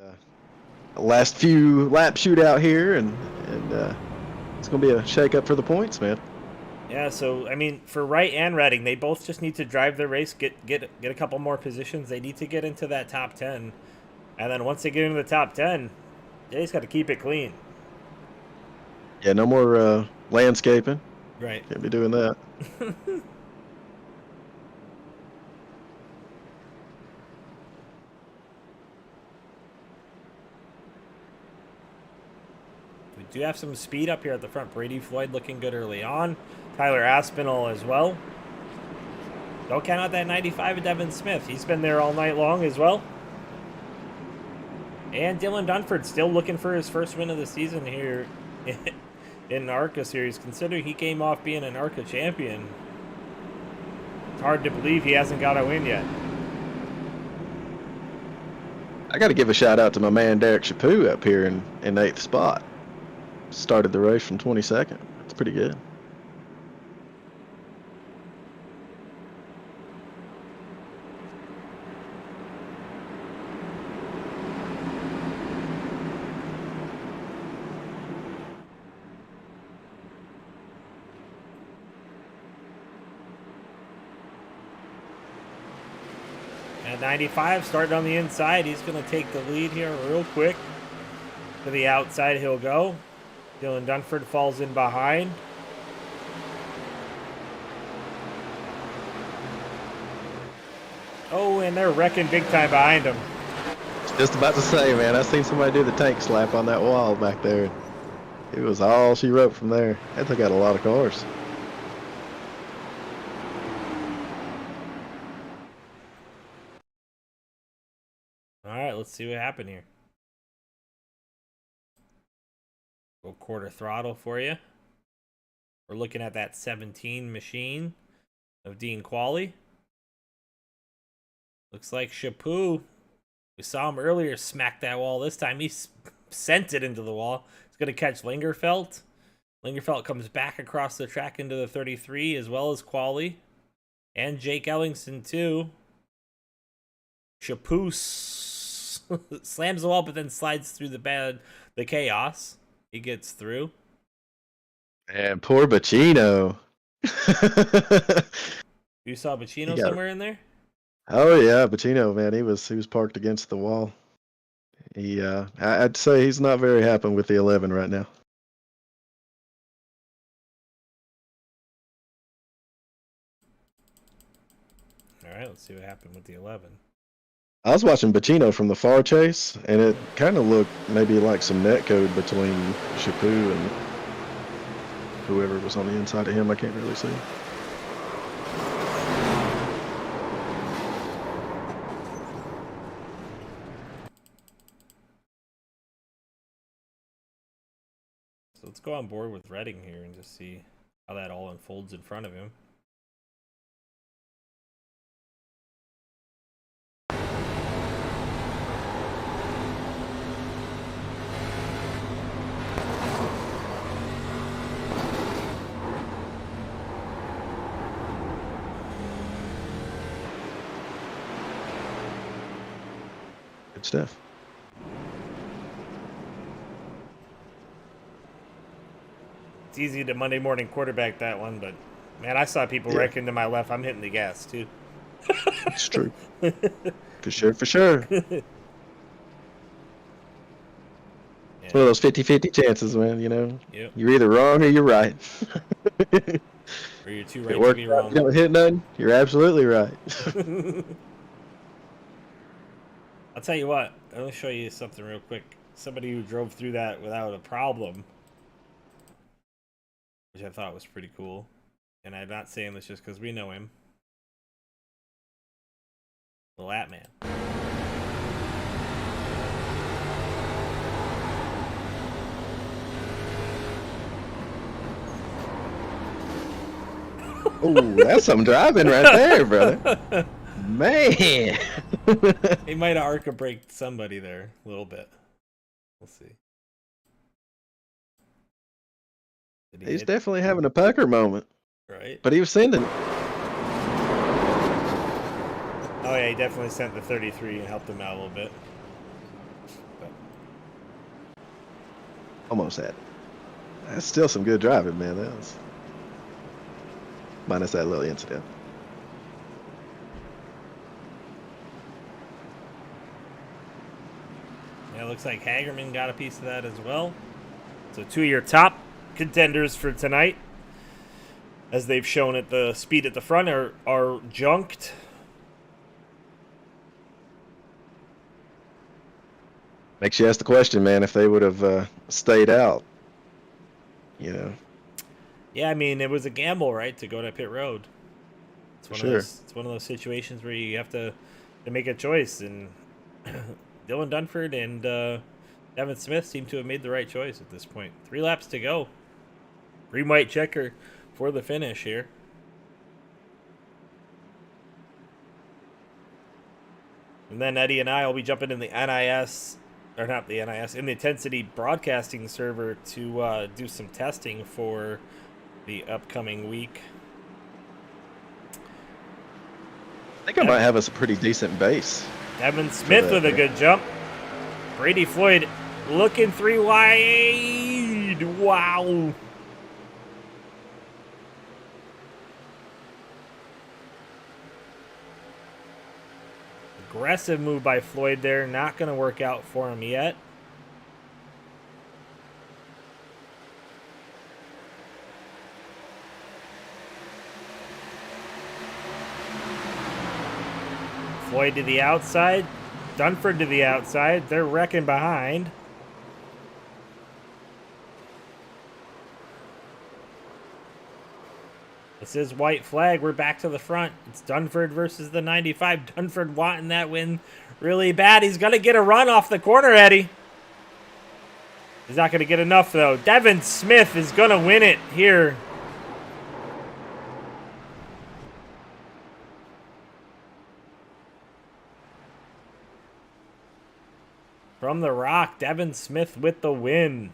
a last few lap shootout here, and it's going to be a shake-up for the points, man. Yeah, so, I mean, for Wright and Redding, they both just need to drive their race, get a couple more positions. They need to get into that top 10. And then once they get into the top 10, they just got to keep it clean. Yeah, no more landscaping. Right. Can't be doing that. We do have some speed up here at the front. Brady Floyd looking good early on. Tyler Aspinall as well. Don't count out that 95 of Devin Smith. He's been there all night long as well. And Dylan Dunford still looking for his first win of the season here in the ARCA series, considering he came off being an ARCA champion. It's hard to believe he hasn't got a win yet. I got to give a shout out to my man Derek Chaput up here in 8th spot. Started the race from 22nd. That's pretty good. At 95, starting on the inside, he's going to take the lead here real quick. To the outside he'll go. Dylan Dunford falls in behind. Oh, and they're wrecking big time behind him. Just about to say, man, I seen somebody do the tank slap on that wall back there. It was all she wrote from there. That took out a lot of cars. All right, let's see what happened here. Go quarter throttle for you. We're looking at that 17 machine of Dean Qualley. Looks like Chaput, we saw him earlier smack that wall. This time he sent it into the wall. He's going to catch Lingerfelt. Lingerfelt comes back across the track into the 33, as well as Qualley. And Jake Ellingson, too. Chaput slams the wall, but then slides through the chaos. He gets through. And poor Bacino. You saw Bacino somewhere in there? Oh yeah, Bacino, man, he was parked against the wall. I'd say he's not very happy with the 11 right now. All right, let's see what happened with the 11. I was watching Bacino from the far chase, and it kind of looked maybe like some net code between Chaput and whoever was on the inside of him. I can't really see. So let's go on board with Redding here and just see how that all unfolds in front of him. Good stuff. It's easy to Monday morning quarterback that one, but man, I saw people Yeah. wrecking to my left. I'm hitting the gas too. It's true. For sure, for sure. It's one of those 50-50 chances, man, you know. Yep. You're either wrong or you're right. Or you're too It right to works be out, wrong. you don't hit none, you're absolutely right. I'll tell you what. Let me show you something real quick. Somebody who drove through that without a problem, which I thought was pretty cool. And I'm not saying this just because we know him. The Lap Man. Oh, that's some driving right there, brother. Man. He might have arca braked somebody there a little bit. We'll see. He's definitely having a pucker moment. Right? But he was sending it. Oh, yeah, he definitely sent the 33 and helped him out a little bit. But Almost had it. That's still some good driving, man. That was minus that little incident. yeah, it looks like Hagerman got a piece of that as well. So 2 of your top contenders for tonight, as they've shown at the speed at the front, are junked. Makes you ask the question, man, if they would have stayed out. You know, Yeah, I mean, it was a gamble, right, to go to pit road. It's for one of sure. those. It's one of those situations where you have to make a choice, and Dylan Dunford and Devin Smith seem to have made the right choice at this point. 3 laps to go. Green white checker for the finish here. And then Eddie and I will be jumping in the NIS, or not the NIS, in the Intensity Broadcasting server to do some testing for the upcoming week. I think I might have us a pretty decent base. Devin Smith with a good jump. Brady Floyd looking 3 wide. Wow. Aggressive move by Floyd there. Not going to work out for him yet. Floyd to the outside. Dunford to the outside. They're wrecking behind. This is white flag. We're back to the front. It's Dunford versus the 95. Dunford wanting that win really bad. He's going to get a run off the corner, Eddie. He's not going to get enough, though. Devin Smith is going to win it here. From the Rock, Devin Smith with the win.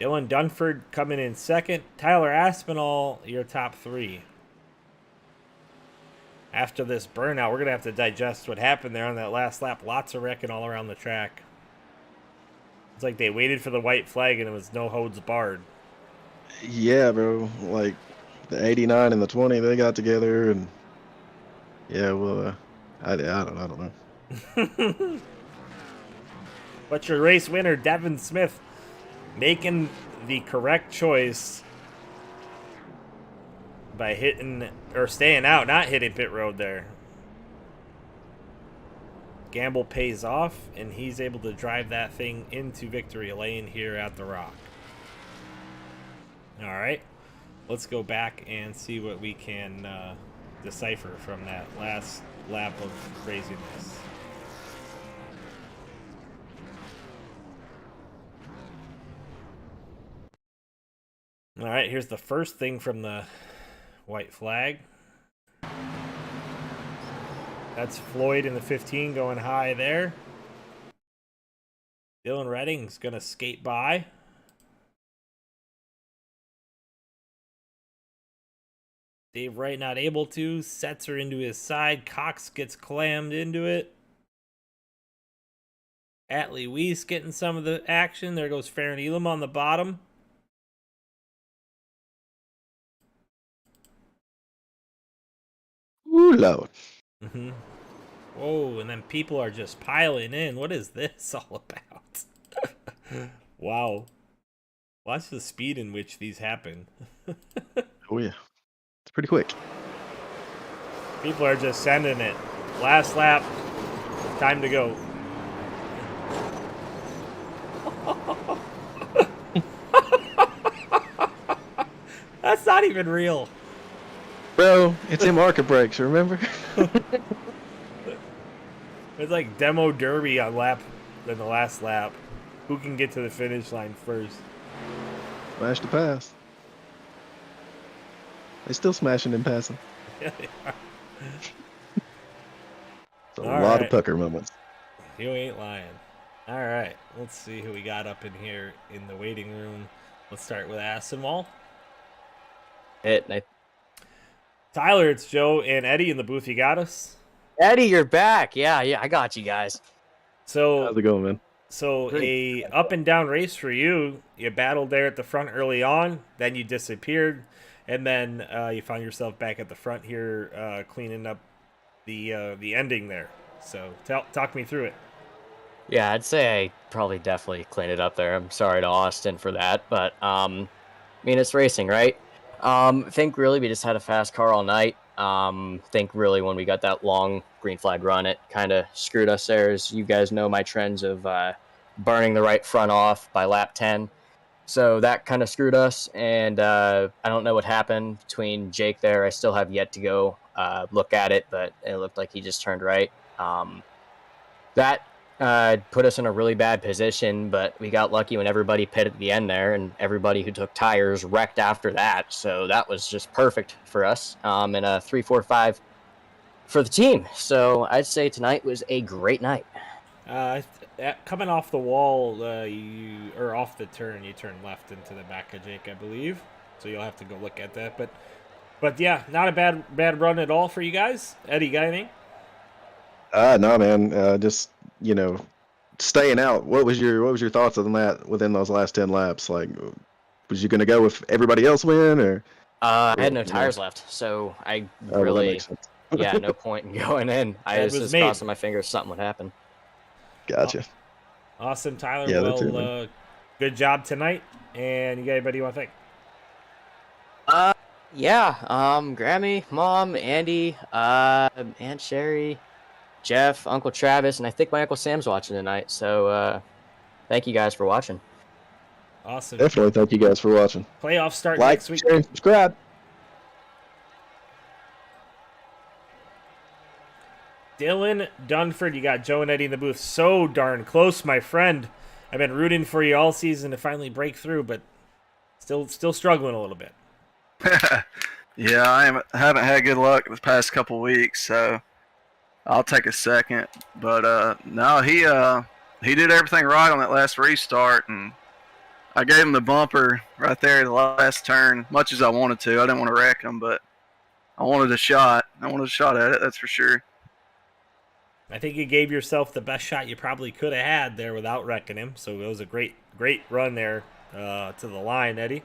Dylan Dunford coming in second. Tyler Aspinall, your top 3. After this burnout, we're going to have to digest what happened there on that last lap. Lots of wrecking all around the track. It's like they waited for the white flag and it was no holds barred. Yeah, bro. Like the 89 and the 20, they got together, and yeah, well, I don't know. But your race winner, Devin Smith, making the correct choice by hitting or staying out, not hitting pit road there. Gamble pays off, and he's able to drive that thing into victory lane here at the Rock. All right, let's go back and see what we can decipher from that last lap of craziness. All right, here's the first thing from the white flag. That's Floyd in the 15 going high there. Dylan Redding's going to skate by. Dave Wright not able to. Sets her into his side. Cox gets clammed into it. Atlee Weiss getting some of the action. There goes Farron Elam on the bottom. Ooh, Lord. Mm-hmm. Whoa, and then people are just piling in. What is this all about? Wow. Watch the speed in which these happen. Oh, yeah. It's pretty quick. People are just sending it. Last lap. Time to go. That's not even real. Bro, it's in market breaks, remember? It's like demo derby on the last lap. Who can get to the finish line first? Smash the pass. They still smashing and passing. Yeah, they are. It's a lot of pucker moments. You ain't lying. All right, let's see who we got up in here in the waiting room. Let's start with Asimov. Tyler, it's Joe and Eddie in the booth. You got us? Eddie, you're back. Yeah, I got you guys. So how's it going, man? So a up and down race for you. You battled there at the front early on, then you disappeared, and then you found yourself back at the front here, cleaning up the ending there. So talk me through it. Yeah, I'd say I probably definitely cleaned it up there. I'm sorry to Austin for that, but I mean, it's racing, right? Think really we just had a fast car all night. Think really when we got that long green flag run, it kind of screwed us there. As you guys know, my trends of burning the right front off by lap 10. So that kind of screwed us, and I don't know what happened between Jake there. I still have yet to go look at it, but it looked like he just turned right. That put us in a really bad position, but we got lucky when everybody pitted at the end there, and everybody who took tires wrecked after that. So that was just perfect for us, and a 3-4-5 for the team. So I'd say tonight was a great night. Coming off the wall, or off the turn, you turn left into the back of Jake, I believe. So you'll have to go look at that. But yeah, not a bad run at all for you guys. Eddie, got anything? No, man. Just staying out. What was your thoughts on that within those last 10 laps? Like, was you gonna go with everybody else win, or? I had no tires left, so I really, no point in going in. I was just crossing my fingers something would happen. Gotcha. Awesome, Tyler. Yeah, well, good job tonight. And you got anybody you want to thank? Grammy, Mom, Andy, Aunt Sherry, Jeff, Uncle Travis, and I think my Uncle Sam's watching tonight. So thank you guys for watching. Awesome. Definitely thank you guys for watching. Playoffs start like, next week. Share, and subscribe. Dylan Dunford, you got Joe and Eddie in the booth. So darn close, my friend. I've been rooting for you all season to finally break through, but still struggling a little bit. Yeah, I haven't had good luck the past couple weeks, so I'll take a second. But no, he did everything right on that last restart, and I gave him the bumper right there the last turn, much as I wanted to. I didn't want to wreck him, but I wanted a shot. I wanted a shot at it, that's for sure. I think you gave yourself the best shot you probably could have had there without wrecking him. So it was a great run there to the line, Eddie.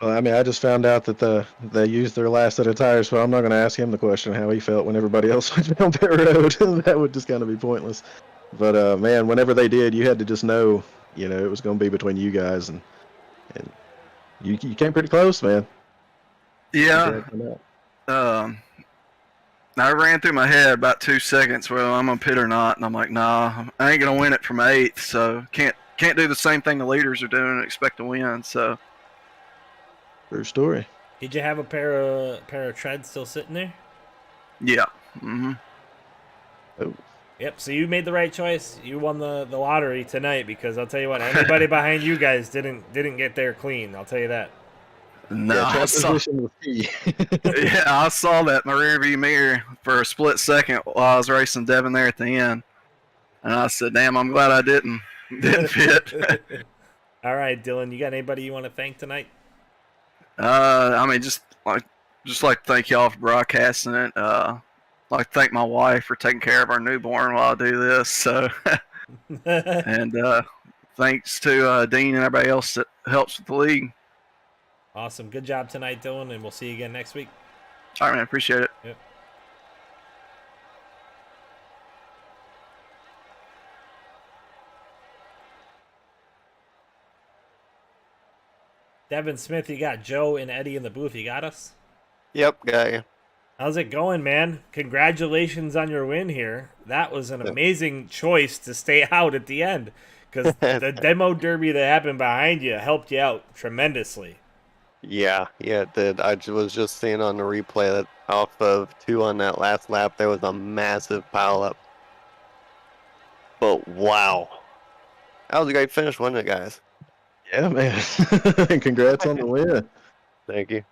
Well, I mean, I just found out that they used their last set of tires, so I'm not going to ask him the question how he felt when everybody else went down pit road. That would just kind of be pointless. But man, whenever they did, you had to just know, it was going to be between you guys, and you came pretty close, man. Yeah. I ran through my head about 2 seconds, well, I'm going to pit or not, and I'm like, nah, I ain't going to win it from 8th, so can't do the same thing the leaders are doing and expect to win, so. True story. Did you have a pair of treads still sitting there? Yeah. Mm-hmm. Oh. Yep, so you made the right choice. You won the lottery tonight, because I'll tell you what, anybody behind you guys didn't get there clean, I'll tell you that. No, yeah, I saw that in the rearview mirror for a split second while I was racing Devin there at the end, and I said, "Damn, I'm glad I didn't fit." All right, Dylan, you got anybody you want to thank tonight? I mean, just like to thank y'all for broadcasting it. Like to thank my wife for taking care of our newborn while I do this. So, and thanks to Dean and everybody else that helps with the league. Awesome. Good job tonight, Dylan, and we'll see you again next week. All right, man. Appreciate it. Yep. Devin Smith, you got Joe and Eddie in the booth. You got us? Yep, got you. How's it going, man? Congratulations on your win here. That was an amazing choice to stay out at the end because the demo derby that happened behind you helped you out tremendously. Yeah, it did. Was just seeing on the replay that off of 2 on that last lap, there was a massive pile up. But wow. That was a great finish, wasn't it, guys? Yeah, man. Congrats on the win. Thank you.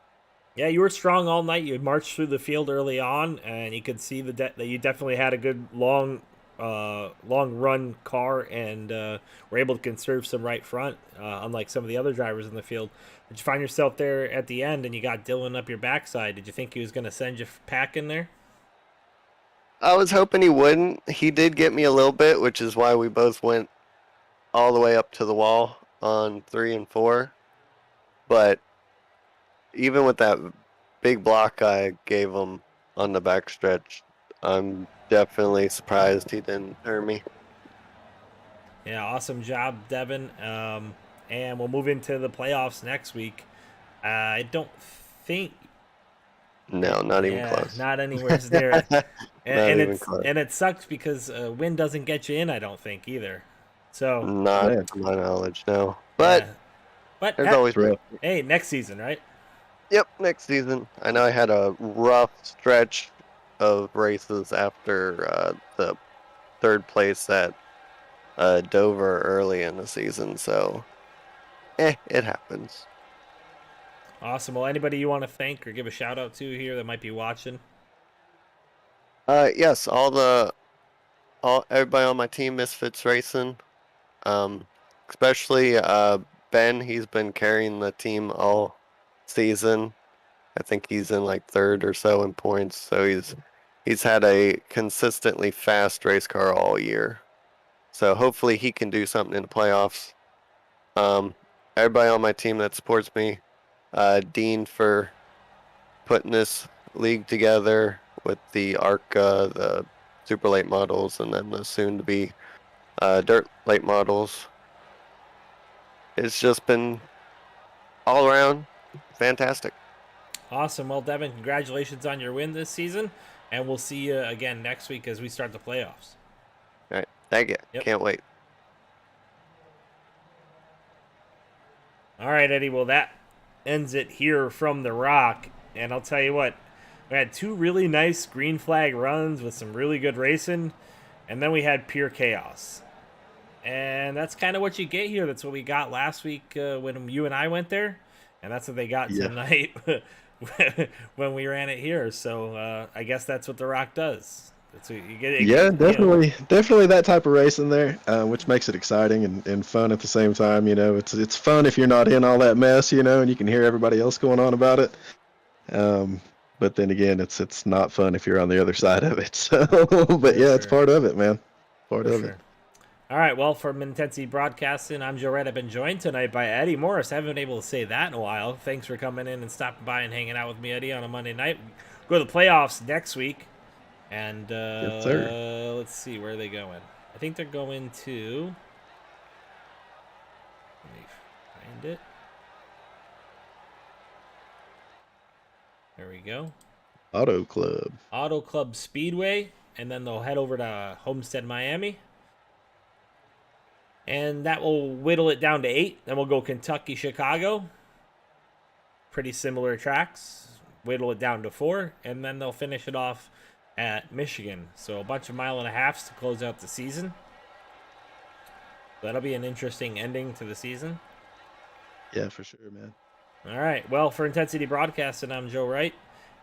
Yeah, you were strong all night. You marched through the field early on, and you could see that you definitely had a good long run car, and were able to conserve some right front, unlike some of the other drivers in the field. Did you find yourself there at the end, and you got Dylan up your backside? Did you think he was going to send you packing there? I was hoping he wouldn't. He did get me a little bit, which is why we both went all the way up to the wall on 3 and 4. But even with that big block I gave him on the backstretch, I'm definitely surprised he didn't hurt me. Yeah, awesome job, Devin. And we'll move into the playoffs next week. I don't think. No, not even close. Not anywhere near it. Close. And it sucks because win doesn't get you in, I don't think, either. So not to my knowledge, no. But there's always real. Hey, next season, right? Yep, next season. I know I had a rough stretch of races after the 3rd place at Dover early in the season, so it happens. Awesome. Well, anybody you want to thank or give a shout out to here that might be watching? Yes, everybody on my team, Misfits Racing, especially Ben. He's been carrying the team all season. I think he's in like 3rd or so in points, so he's had a consistently fast race car all year. So hopefully he can do something in the playoffs. Everybody on my team that supports me, Dean for putting this league together with the ARCA, the super late models, and then the soon-to-be dirt late models. It's just been all around fantastic. Awesome. Well, Devin, congratulations on your win this season, and we'll see you again next week as we start the playoffs. All right. Thank you. Yep. Can't wait. All right, Eddie. Well, that ends it here from the Rock. And I'll tell you what, we had 2 really nice green flag runs with some really good racing, and then we had pure chaos. And that's kind of what you get here. That's what we got last week when you and I went there, and that's what they got tonight when we ran it here. So I guess that's what the Rock does. That's what you get. Definitely that type of racing there, which makes it exciting and fun at the same time. You know, it's fun if you're not in all that mess, you know, and you can hear everybody else going on about it. But then again, it's not fun if you're on the other side of it. So, but yeah, it's part of it, man. Part of it. All right, well, from Intensity Broadcasting, I'm Joe Red. I've been joined tonight by Eddie Morris. I haven't been able to say that in a while. Thanks for coming in and stopping by and hanging out with me, Eddie, on a Monday night. Go to the playoffs next week. And Yes, sir. Let's see, where are they going? I think they're going to... Let me find it. There we go. Auto Club Speedway. And then they'll head over to Homestead, Miami. And that will whittle it down to 8. Then we'll go Kentucky, Chicago. Pretty similar tracks. Whittle it down to 4. And then they'll finish it off at Michigan. So a bunch of 1.5 miles to close out the season. That'll be an interesting ending to the season. Yeah, for sure, man. All right. Well, for Intensity Broadcasting, I'm Joe Wright.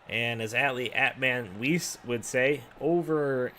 And as Atman Weiss would say, over